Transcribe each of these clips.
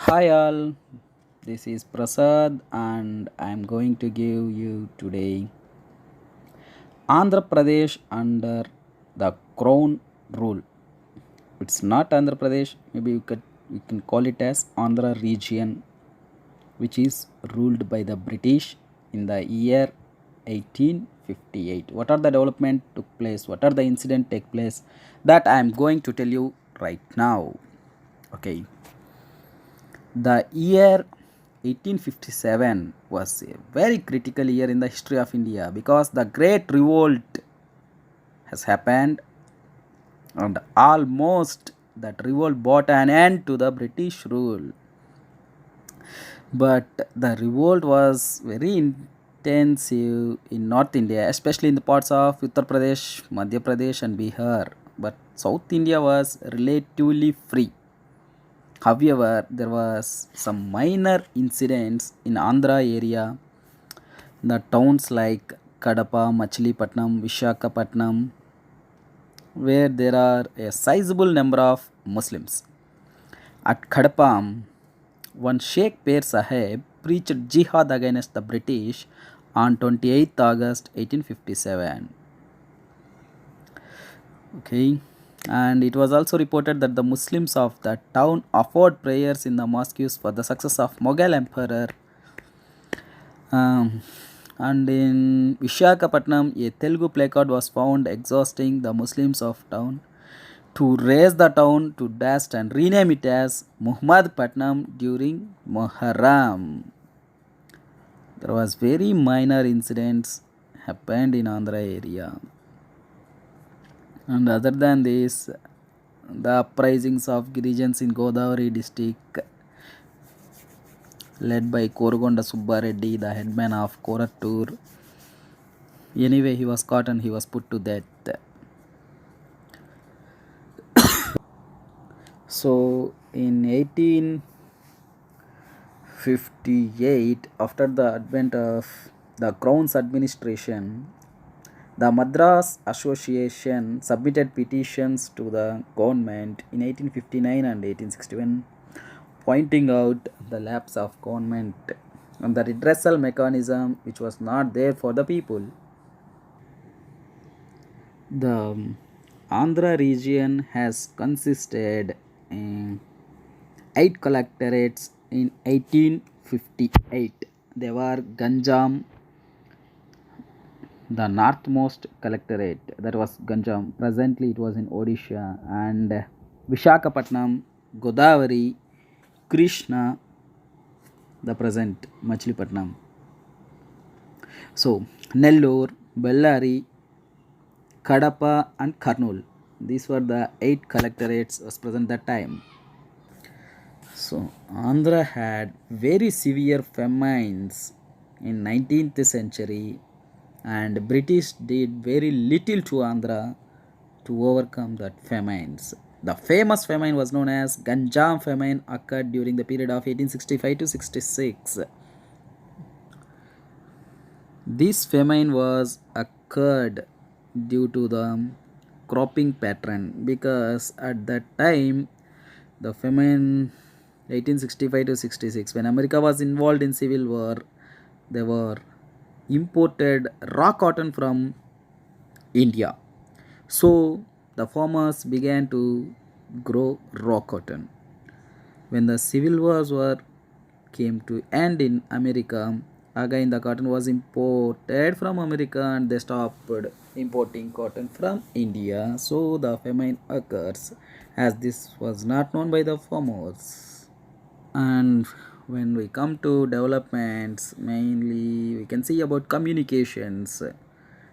Hi all, this is Prasad and I am going to give you today Andhra Pradesh under the Crown rule. It's not Andhra Pradesh, maybe you can call it as Andhra region, which is ruled by the British in the year 1858. What are the development took place? What are the incident take place? That I am going to tell you right now. Okay. The year 1857 was a very critical year in the history of India because the Great Revolt has happened and almost that revolt brought an end to the British rule. But the revolt was very intensive in North India, especially in the parts of Uttar Pradesh, Madhya Pradesh, and Bihar. But South India was relatively free. However, there was some minor incidents in Andhra area, the towns like Kadapa, Machilipatnam, Vishakhapatnam, where there are a sizable number of Muslims. At Kadapa, one Sheikh Peer Sahib preached jihad against the British on 28th August 1857. Okay, and it was also reported that the Muslims of the town offered prayers in the mosques for the success of Mughal Emperor. Um, and in Vishakhapatnam, a Telugu placard was found exhausting the Muslims of town to raise the town to dust and rename it as Muhammad Patnam during Muharram. There was very minor incidents happened in Andhra area. And other than this, the uprisings of Girijans in Godavari district led by Korugonda Subbareddy, the headman of Korattur. Anyway, he was caught and he was put to death. So, in 1858, after the advent of the Crown's administration, the Madras Association submitted petitions to the government in 1859 and 1861, pointing out the lapse of government and the redressal mechanism which was not there for the people. The Andhra region has consisted in 8 collectorates in 1858. They were Ganjam, the northmost collectorate, that was Ganjam. Presently, it was in Odisha, and Vishakhapatnam, Godavari, Krishna, the present Machilipatnam. So, Nellore, Bellary, Kadapa, and Kurnool. These were the 8 collectorates was present that time. So, Andhra had very severe famines in 19th century, and British did very little to Andhra to overcome that famines. The famous famine was known as Ganjam famine, occurred during the period of 1865 to 66. This famine was occurred due to the cropping pattern, because at that time the famine 1865 to 66, when America was involved in civil war, they were imported raw cotton from India. So the farmers began to grow raw cotton. When the civil wars were came to end in America, again the cotton was imported from America and they stopped importing cotton from India. So the famine occurs, as this was not known by the farmers. And when we come to developments, mainly we can see about communications.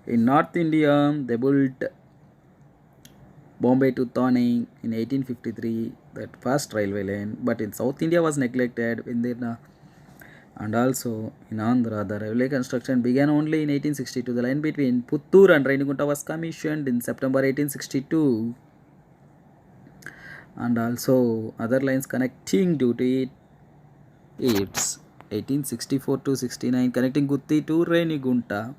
In North India, they built Bombay to Thane in 1853, that first railway line, but in South India was neglected in the and also in Andhra, the railway construction began only in 1862. The line between Puttur and Renigunta was commissioned in September 1862, and also other lines connecting due to it, it's 1864 to 69, connecting Gutti to Renigunta.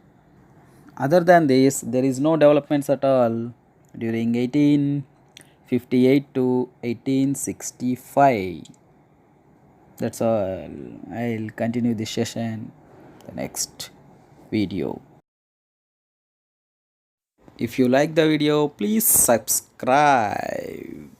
Other than this, there is no developments at all during 1858 to 1865. That's all. I'll continue this session the next video. If you like the video, please subscribe.